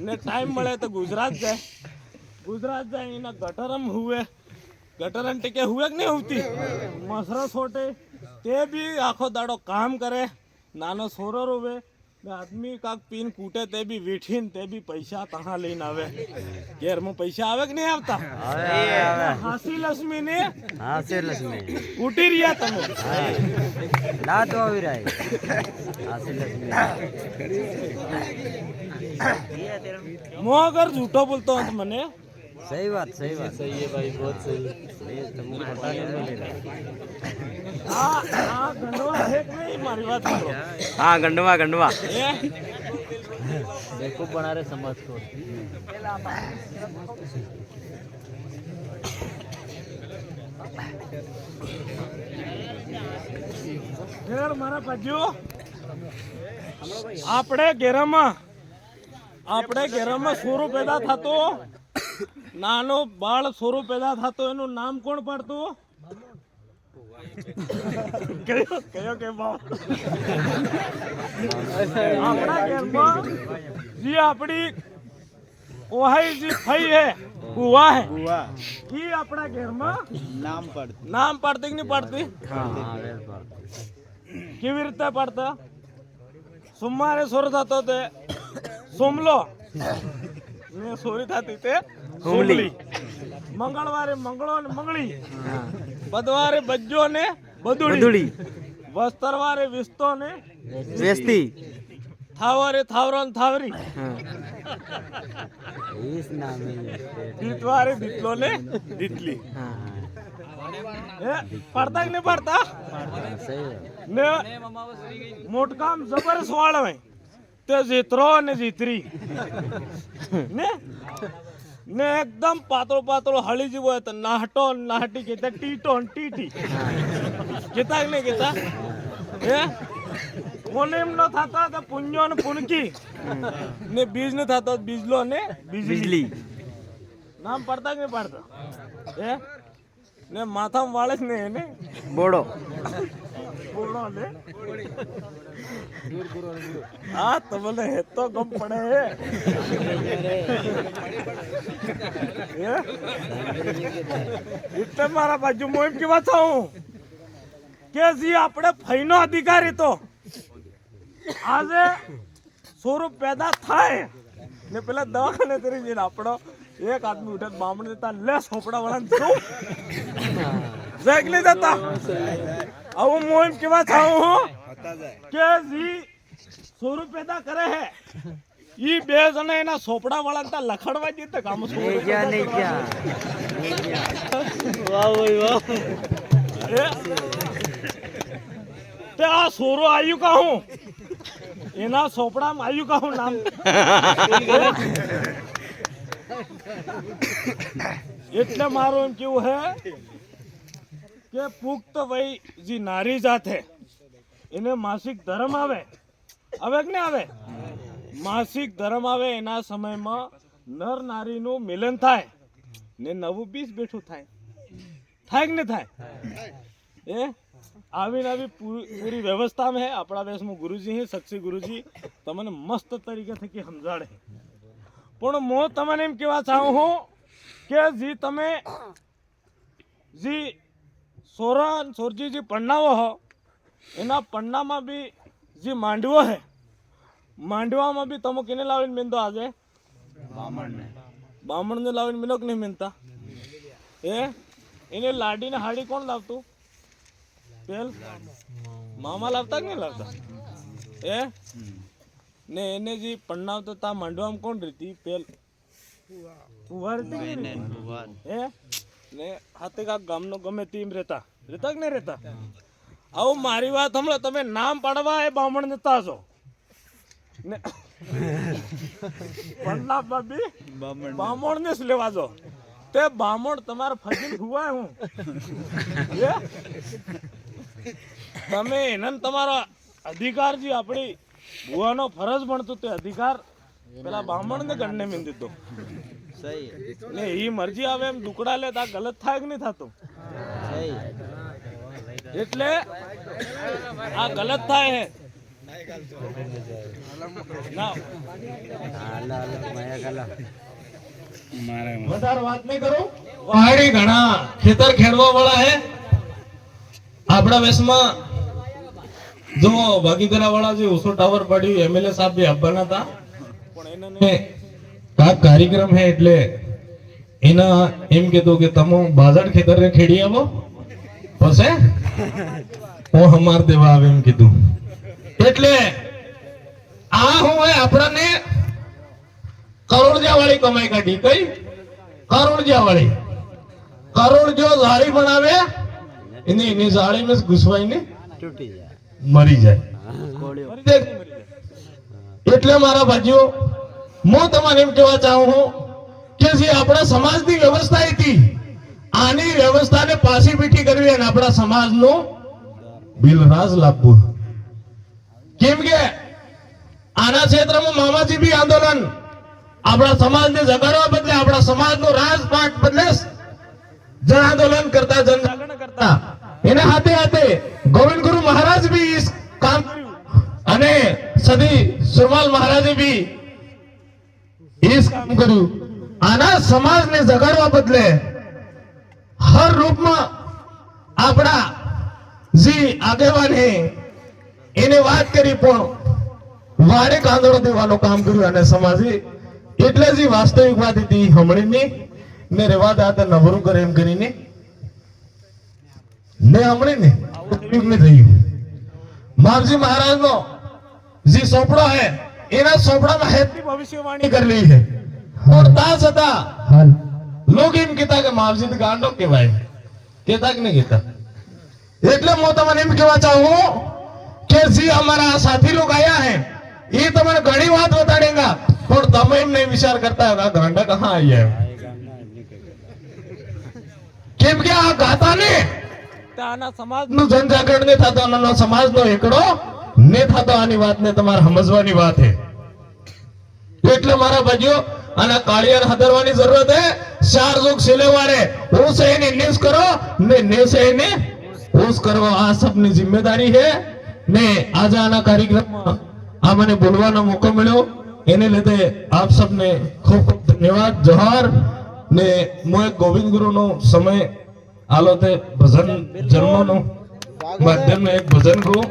ને ટાઈમ મળે તો ગુજરાત જાય એના ગટરમ હુએ ગટરન ટીકે હુએ કે નહીં હોતી મસરો છોટે તે બી આખો દાડો કામ કરે નાનો સોરો રોવે આદમી કાક પીન કૂટે તે બી વીઠીને તે બી પૈસા તહા લઈને આવે ઘેરમાં પૈસા આવે કે નહીં આવતા હાસી લક્ષ્મી ને કૂટી રહ્યા તમે ના તો આવી રહ્યા હાસી લક્ષ્મી મો અગર झूठो बोलता हूँ तो मने सही बात सही है भाई बहुत सही तुमको पता नहीं मिल रहा हाँ गंडवा है कि नहीं मारी बात करो हाँ गंडवा गंडवा ये बेवकूफ बना रहे समाज को फिर मारा पज्जू આપણે ઘેરામાં સોરું પેદા થતો નાનો બાળ સોરું પેદા થતો એનું નામ કોણ પાડતું કયો કે બાપ આપણા ઘેરમાં જે આપણી ઓહાઈ જે ફઈ હે બુવા હે ઈ આપણા ઘેરમાં નામ પાડતી કે નહીં પાડતી કેવી રીતે પાડતા સોમવારે સોર થતો તે સોમલો ને સોરી થતી તે સોમલી મંગળવારે મંગળો ને મંગળી બુધવારે બજ્જો ને બદુડી વસ્તરવારે વિસ્તો ને વેસ્તી થાવરે થાવરો ને થાવરી इस नाम है દીતવારે દીતલો ને દીતલી પડતા કે નહીં પડતા सही है ને મોટકામ જબરસ વાળવે તે જીતરો ને જીતરી ને ને એકદમ પાતળો હળી જેવો હોય તો નાહટો નાહટી કહેતા ટીટો ટીટી કહેતા કે નહીં કહેતા હે કોને એમ ન થતા તો પુંજો ને પુનકી ને બીજ ન થતા બીજલો ને બીજલી નામ પડતા કે નહીં પડતા હે ને માથામાં વાળે જ ને એને बोड़ो બોલો ને હા તમને હે તો ગમ પડે હે એટલે મારા બાજુ હું એમ કેવા છું કે જે આપણે ફઈનો અધિકારી તો આજે સ્વરૂપ પેદા થાય ને પેલા દવાખાને તરી જઈને આપણો એક આદમી ઉઠે બામણ દેતા લે સોપડા વાળા શું જગ નહીં દેતા આવું હું એમ કેવા છું કે જી સ્વરૂપ પેદા કરે હે ઈ બે જણા એના સોપડા વાળા તા લખડવા જઈએ કામ नहीं क्या वाह भाई वाह તે આ સોરો આયુ કહું એના સોપડામાં આયુ કહું નામ એટલે મારું એમ કેવું હે કે પુખ્ત વય જે નારી જાત હે એને માસિક ધર્મ આવે કે નહીં આવે માસિક ધર્મ આવે એના સમયમાં નર નારીનું મિલન થાય ને નવું બીજ બેઠું થાય કે નહીં થાય એ આવી પૂરી વ્યવસ્થા में है આપણા દેશમાં ગુરુજી હે સક્ષી ગુરુજી તમને મસ્ત તરીકે થકી સમજાડે પણ હું તમને એમ કહેવા ચાહું હું કે જી તમે જી સોરજી જે પન્નાવો હો એના પન્નામાં બી જે માંડવો હે માંડવામાં બી તમે કેને લાવીને મેંદો આજે બામણને લાવીને મેનો કે નહીં મેનતા એને લાડીને હાડી કોણ લાવતું પેલ મામા લાવતા કે નહીં લાવતા ને એને જે પન્નાવતા તા માંડવામાં કોણ રહેતી પેલ ઉભા રહેતી ને હાથે કાક ગામનો ગમે તેમ રહેતા કે નહીં રહેતા આવું મારી વાત હમણાં તમે નામ પાડવા એ બામણ નેતા છો ને પન્ના બાબી બામણ ને જ લેવા જો તે બામણ તમારે ફજીલ હુવાય હું તમે એને તમારો અધિકાર જે આપણી ભુવાનો ફરજ ભણતો તે અધિકાર પેલા બામણ ને ગણને મીન દીધો ને એ મરજી આવે એમ દુકડા લે તો ગલત થાય કે નહીં થતું એટલે આ ગલત થાય હે ના હાલો હાલો માયા કાલા વધારે વાત નહીં કરું. પહાડી ઘણા ખેતર ખેડવા વાળા હે આપણા વેશમાં. જો ભાગીદારા વાળા જે ઉસો ટાવર પડ્યું એમએલએ સાહેબ બી આપવાના હતા પણ એને કાક કાર્યક્રમ હે એટલે એના એમ કીધું કે તમે બાજાર ખેતર ને ખેડી આવો પછી હું હમાર દેવા આવે એમ કીધું. એટલે આ હું આપણને કરોડજા વાળી કમાઈ કાઢી. કઈ કરોડજા વાળી? કરોડ જો જાળી બનાવે એની જાળી में ઘુસવાઈને તૂટી જાય મરી જાય. કોળિયો એટલે મારા ભાઈઓ હું તમને એમ કહેવા ચાહું છું કે જે આપણા સમાજની વ્યવસ્થા હતી આની વ્યવસ્થાને પાછી પીઠી કરવી અને આપણા સમાજનું બિલરાજ લાવવું. કેમ કે આના ક્ષેત્રમાં મામાજી બી આંદોલન આપણા સમાજને જગાડવા બદલે આપણા સમાજનું રાજપાટ બદલે જન આંદોલન કરતા જન જાગરણ કરતા એના હાથે હાથે ગોવિંદ ગુરુ મહારાજ બી इस કામ કર્યું અને સદી સુરમાલ મહારાજે બી इस કામ કર્યું. આના સમાજને જગાડવા બદલે હર રૂપમાં આપણા જે આગેવાન હે એને વાત કરી પણ વાડે કાંદડો દેવાનું કામ કર્યું અને સમાજે એટલે જે વાસ્તવિક વાત હતી હમણીની ને રેવા દાતા નવરું કરે એમ કરીને ને હમણી ને યુગને થયું. માવજી મહારાજનો જે સોપડો હે એના સોપડામાં હેતની ભવિષ્યવાણી કરેલી છે और તા છતાં લોક એમ કહેતા કે માવજી તો ગાંડો કહેવાય. કહેતા કે નહીં કહેતા? એટલે હું તમને એમ કહેવા ચાહું કે જે અમારા સાથી लोग आया है ये તમને ઘણી વાત બતાડેગા પણ તમે એમ નહીં વિચાર કરતા હોગા ગાંડા કહાं આયા है. કેમ કે આ ગાતા ને આના સમાજ નું જનજાગરણ ને થતો અને સમાજનો એકડો ને થતો આની વાતને તમારે સમજવાની વાત છે. એટલે મારા ભાઈઓ આના કાળિયાને હદરવાની જરૂરત છે. ચાર લોક સિલેવારે હું છે એને નિસ કરો ને છે એને ઉસ કરો. આ સબની જિમ્મેદારી છે ને આજે આના કાર્યક્રમમાં આ મને બોલવાનો મોકો મળ્યો એને લીધે આપ સબને ખૂબ ખૂબ ધન્યવાદ. જોહાર ને હું એક ગોવિંદ ગુરુનો સમય આલો તે ભજન જન્મનો માધ્યમ એક ભજન કહું.